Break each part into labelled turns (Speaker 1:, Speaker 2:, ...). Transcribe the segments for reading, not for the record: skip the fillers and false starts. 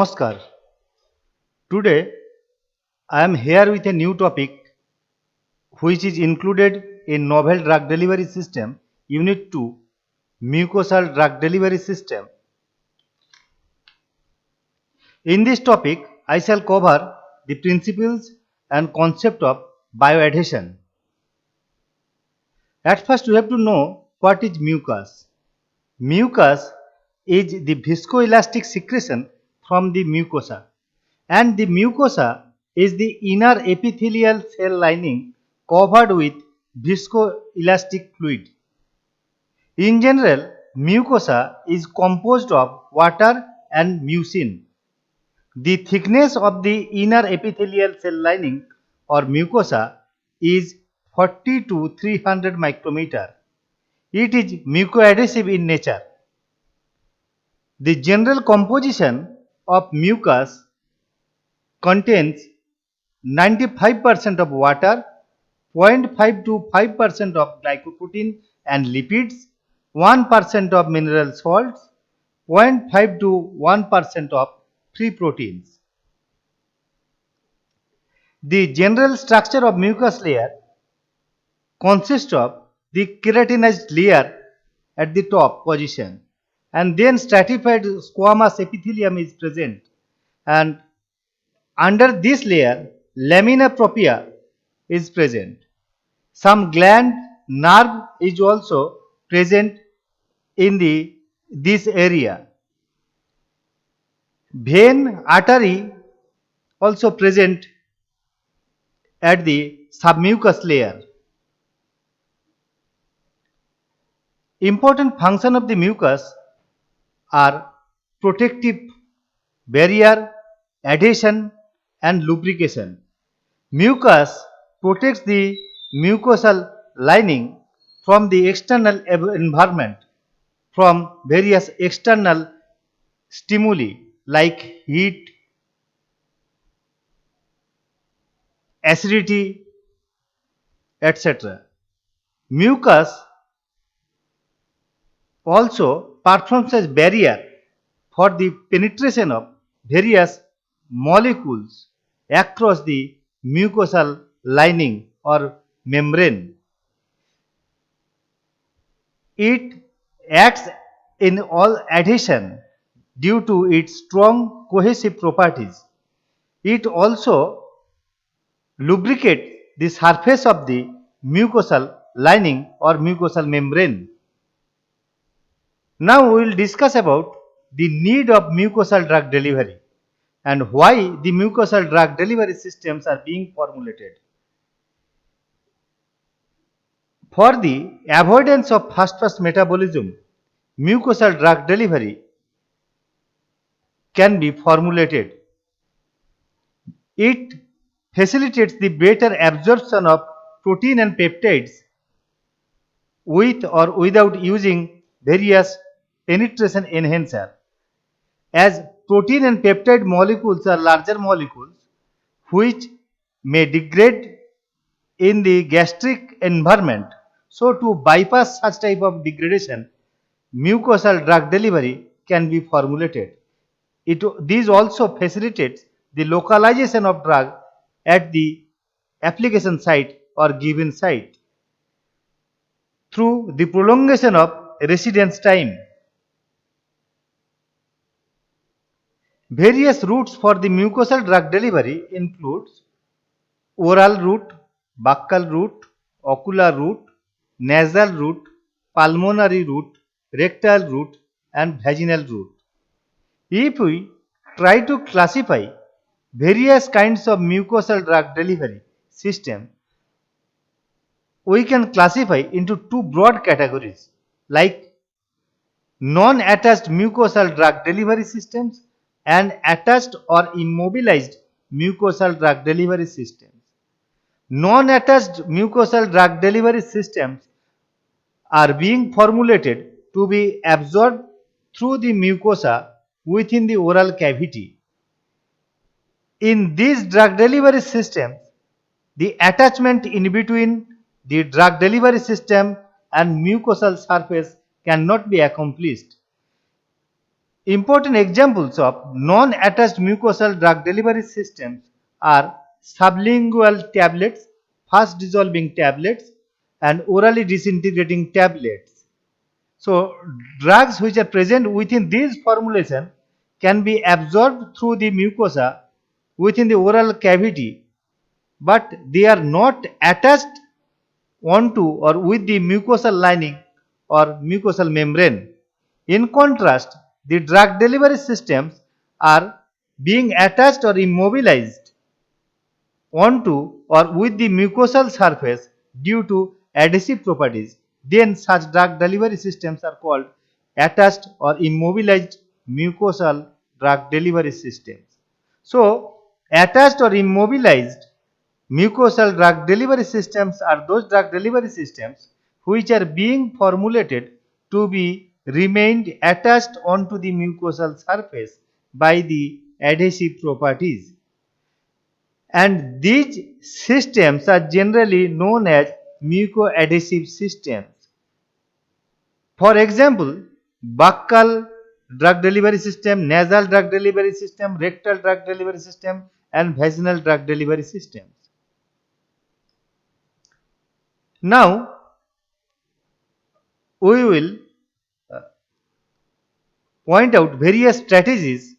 Speaker 1: Namaskar. Today I am here with a new topic which is included in Novel Drug Delivery System Unit 2 Mucosal Drug Delivery System. In this topic I shall cover the principles and concept of bioadhesion. At first we have to know what is mucus. Mucus is the viscoelastic secretion from the mucosa, and the mucosa is the inner epithelial cell lining covered with viscoelastic fluid. In general, mucosa is composed of water and mucin. The thickness of the inner epithelial cell lining or mucosa is 40 to 300 micrometer. It is mucoadhesive in nature. The general composition of mucus contains 95% of water, 0.5 to 5% of glycoprotein and lipids, 1% of mineral salts, 0.5 to 1% of free proteins. The general structure of mucus layer consists of the keratinized layer at the top position, and then stratified squamous epithelium is present, and under this layer lamina propria is present. Some gland nerve is also present in this area. Vein artery also present at the submucous layer. Important function of the mucus are protective barrier, adhesion and lubrication. Mucus protects the mucosal lining from the external environment, from various external stimuli like heat, acidity, etc. Mucus also performs as barrier for the penetration of various molecules across the mucosal lining or membrane. It acts in all adhesion due to its strong cohesive properties. It also lubricates the surface of the mucosal lining or mucosal membrane. Now we will discuss about the need of mucosal drug delivery and why the mucosal drug delivery systems are being formulated. For the avoidance of fast metabolism, mucosal drug delivery can be formulated. It facilitates the better absorption of protein and peptides with or without using various penetration enhancer. As protein and peptide molecules are larger molecules which may degrade in the gastric environment, so to bypass such type of degradation, mucosal drug delivery can be formulated. This also facilitates the localization of drug at the application site or given site through the prolongation of residence time. Various routes for the mucosal drug delivery includes oral route, buccal route, ocular route, nasal route, pulmonary route, rectal route and vaginal route. If we try to classify various kinds of mucosal drug delivery system, we can classify into two broad categories like non-attached mucosal drug delivery systems and attached or immobilized mucosal drug delivery systems. Non-attached mucosal drug delivery systems are being formulated to be absorbed through the mucosa within the oral cavity. In these drug delivery systems, the attachment in between the drug delivery system and mucosal surface cannot be accomplished. Important examples of non-attached mucosal drug delivery systems are sublingual tablets, fast dissolving tablets, and orally disintegrating tablets. So, drugs which are present within these formulation can be absorbed through the mucosa within the oral cavity, but they are not attached onto or with the mucosal lining or mucosal membrane. In contrast, the drug delivery systems are being attached or immobilized onto or with the mucosal surface due to adhesive properties. Then such drug delivery systems are called attached or immobilized mucosal drug delivery systems. So, attached or immobilized mucosal drug delivery systems are those drug delivery systems which are being formulated to be remained attached onto the mucosal surface by the adhesive properties. And these systems are generally known as mucoadhesive systems. For example, buccal drug delivery system, nasal drug delivery system, rectal drug delivery system, and vaginal drug delivery systems. Now, we will point out various strategies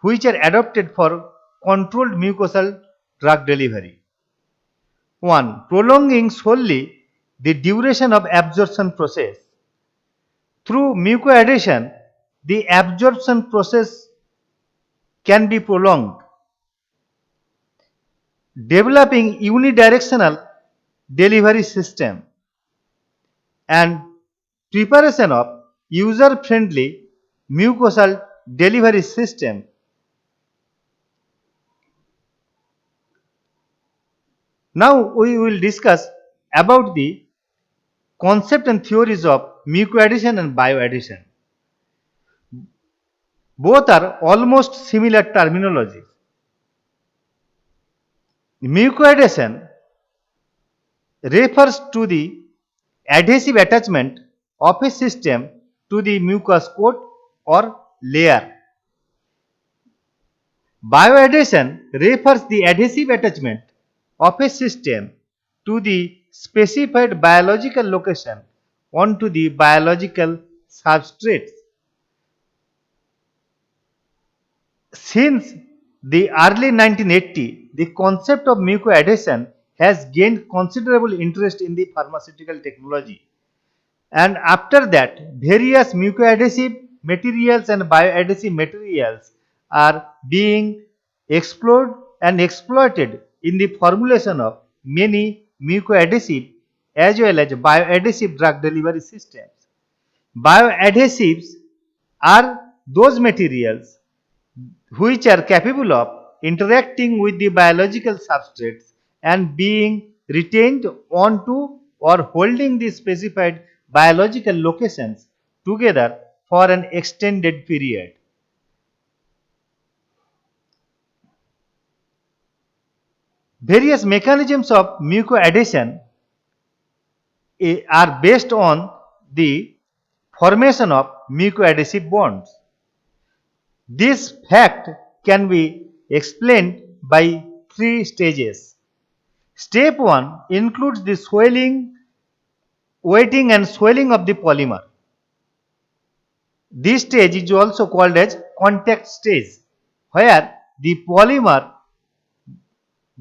Speaker 1: which are adopted for controlled mucosal drug delivery. 1. Prolonging solely the duration of absorption process. Through mucoadhesion, the absorption process can be prolonged. Developing unidirectional delivery system and preparation of user-friendly mucosal delivery system. Now we will discuss about the concept and theories of mucoadhesion and bioadhesion. Both are almost similar terminologies. Mucoadhesion refers to the adhesive attachment of a system to the mucous coat or layer. Bioadhesion refers the adhesive attachment of a system to the specified biological location onto the biological substrates. Since the early 1980s, the concept of mucoadhesion has gained considerable interest in the pharmaceutical technology. And after that, various mucoadhesive materials and bioadhesive materials are being explored and exploited in the formulation of many mucoadhesive as well as bioadhesive drug delivery systems. Bioadhesives are those materials which are capable of interacting with the biological substrates and being retained onto or holding the specified biological locations together for an extended period. Various mechanisms of mucoadhesion are based on the formation of mucoadhesive bonds. This fact can be explained by three stages. Step 1 includes the swelling, wetting and swelling of the polymer. This stage is also called as contact stage, where the polymer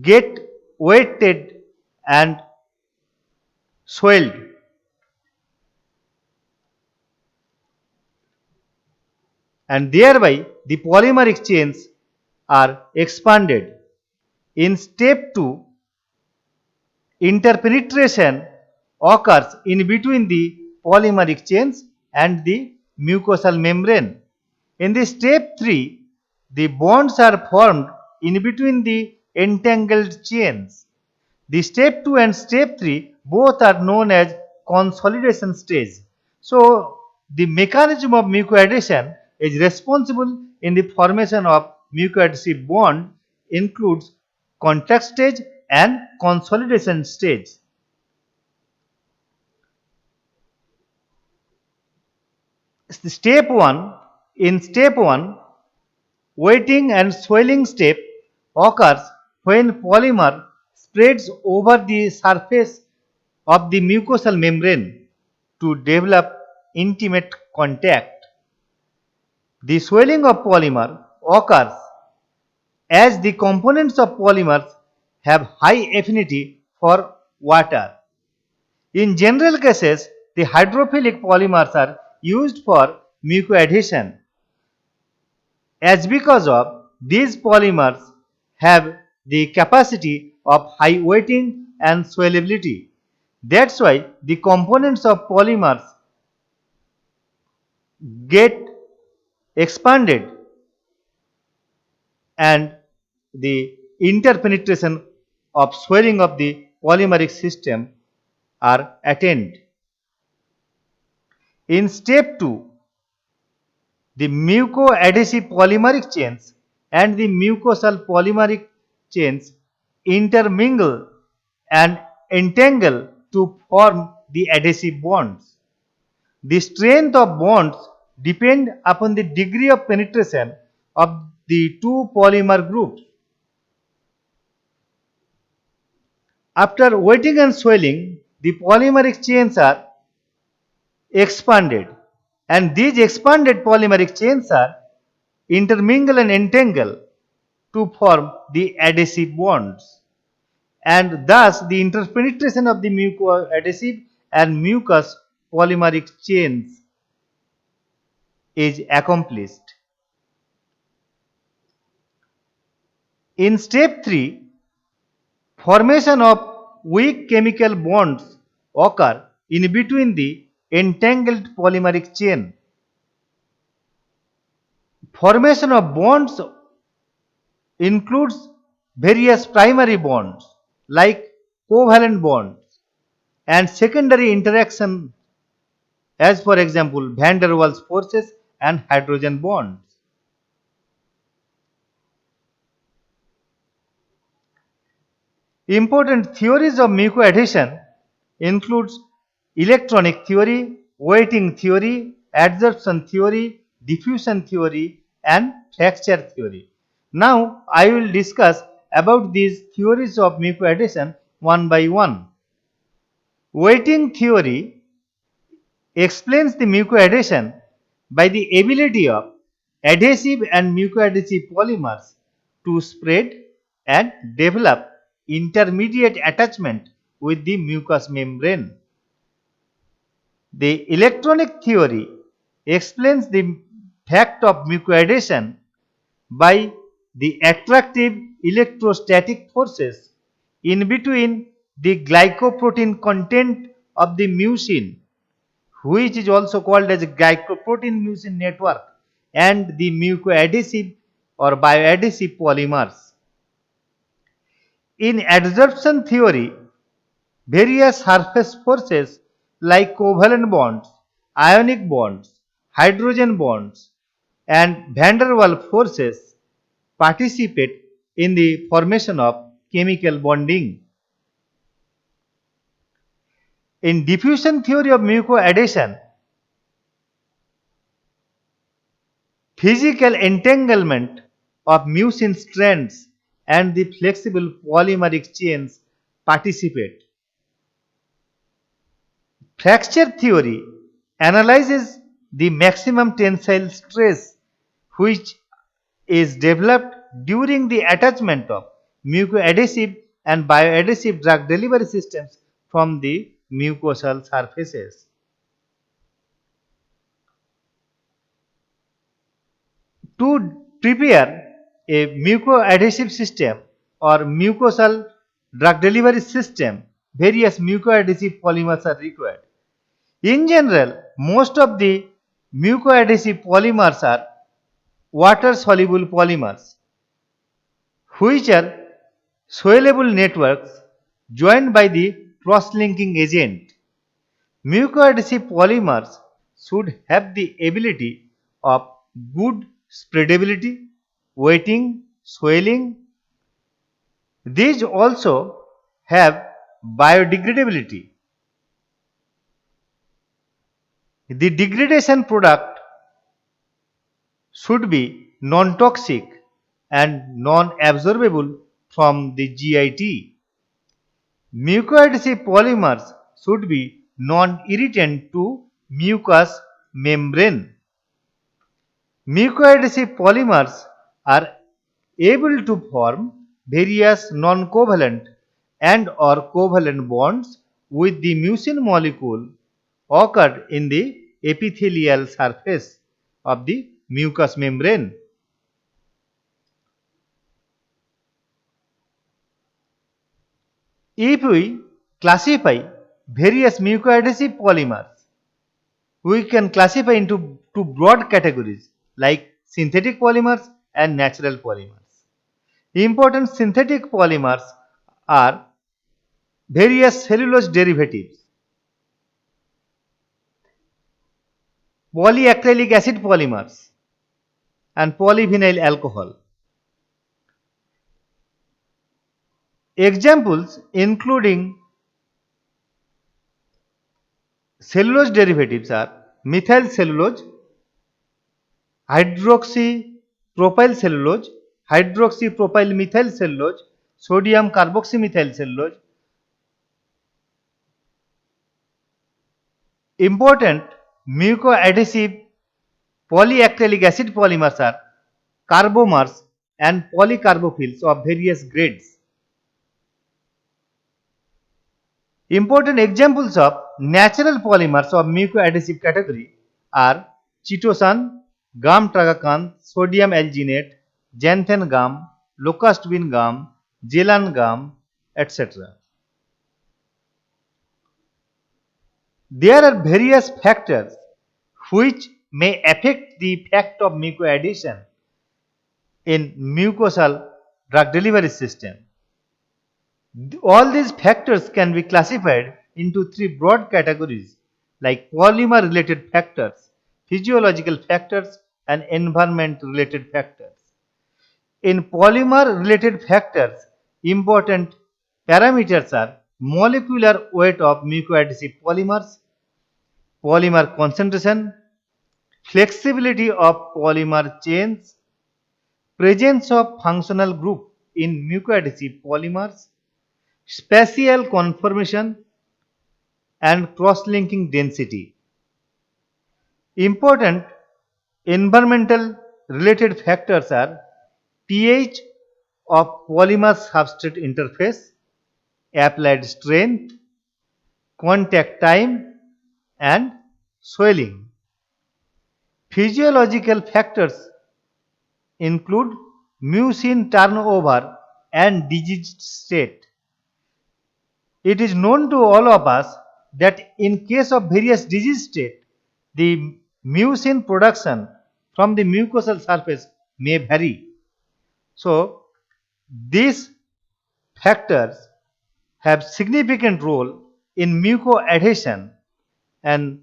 Speaker 1: get wetted and swelled. And thereby the polymer chains are expanded. In step 2, interpenetration occurs in between the polymeric chains and the mucosal membrane. In the step 3, the bonds are formed in between the entangled chains. The step 2 and step 3 both are known as consolidation stage. So, the mechanism of mucoadhesion is responsible in the formation of mucoadhesive bond includes contact stage and consolidation stage. Step 1 In step 1, wetting and swelling step occurs when polymer spreads over the surface of the mucosal membrane to develop intimate contact. The swelling of polymer occurs as the components of polymers have high affinity for water. In general cases, the hydrophilic polymers are used for mucoadhesion. As because of these polymers have the capacity of high wetting and swellability. That's why the components of polymers get expanded and the interpenetration of swelling of the polymeric system are attained. In step 2, the mucoadhesive polymeric chains and the mucosal polymeric chains intermingle and entangle to form the adhesive bonds. The strength of bonds depend upon the degree of penetration of the two polymer groups. After wetting and swelling, the polymeric chains are expanded, and these expanded polymeric chains are intermingle and entangle to form the adhesive bonds, and thus the interpenetration of the mucoadhesive and mucous polymeric chains is accomplished. In step 3, formation of weak chemical bonds occur in between the entangled polymeric chain. Formation of bonds includes various primary bonds like covalent bonds and secondary interaction, as for example van der Waals forces and hydrogen bonds. Important theories of mucoadhesion includes electronic theory, wetting theory, adsorption theory, diffusion theory, and fracture theory. Now I will discuss about these theories of mucoadhesion one by one. Wetting theory explains the mucoadhesion by the ability of adhesive and mucoadhesive polymers to spread and develop intermediate attachment with the mucous membrane. The electronic theory explains the fact of mucoadhesion by the attractive electrostatic forces in between the glycoprotein content of the mucin, which is also called as glycoprotein mucin network, and the mucoadhesive or bioadhesive polymers. In adsorption theory, various surface forces like covalent bonds, ionic bonds, hydrogen bonds, and van der Waals forces participate in the formation of chemical bonding. In diffusion theory of mucoadhesion, physical entanglement of mucin strands and the flexible polymeric chains participate. Fracture theory analyzes the maximum tensile stress which is developed during the attachment of mucoadhesive and bioadhesive drug delivery systems from the mucosal surfaces. To prepare a mucoadhesive system or mucosal drug delivery system, various mucoadhesive polymers are required. In general, most of the mucoadhesive polymers are water-soluble polymers, which are swellable networks joined by the cross-linking agent. Mucoadhesive polymers should have the ability of good spreadability, wetting, swelling. These also have biodegradability. The degradation product should be non-toxic and non-absorbable from the GIT. Mucoadhesive polymers should be non-irritant to mucous membrane. Mucoadhesive polymers are able to form various non-covalent and or covalent bonds with the mucin molecule occurred in the epithelial surface of the mucous membrane. If we classify various mucoadhesive polymers, we can classify into two broad categories like synthetic polymers and natural polymers. Important synthetic polymers are various cellulose derivatives, polyacrylic acid polymers, and polyvinyl alcohol. Examples including cellulose derivatives are methyl cellulose, hydroxypropyl cellulose, hydroxypropyl methyl cellulose, sodium carboxymethyl cellulose. Important mucoadhesive polyacrylic acid polymers are carbomers and polycarbophils of various grades. Important examples of natural polymers of mucoadhesive category are chitosan, gum tragacan, sodium alginate, xanthan gum, locust bean gum, gelan gum, etc. There are various factors which may affect the effect of mucoadhesion in mucosal drug delivery system. All these factors can be classified into three broad categories like polymer related factors, physiological factors, and environment related factors. In polymer related factors, important parameters are molecular weight of mucoadhesive polymers, polymer concentration, flexibility of polymer chains, presence of functional group in mucoadhesive polymers, spatial conformation, and cross-linking density. Important environmental related factors are pH of polymer substrate interface, applied strength, contact time, and swelling. Physiological factors include mucin turnover and diseased state. It is known to all of us that in case of various disease state, the mucin production from the mucosal surface may vary. So, these factors have significant role in mucoadhesion and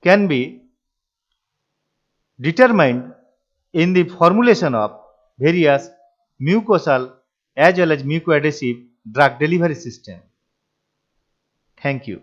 Speaker 1: can be determined in the formulation of various mucosal as well as mucoadhesive drug delivery system. Thank you.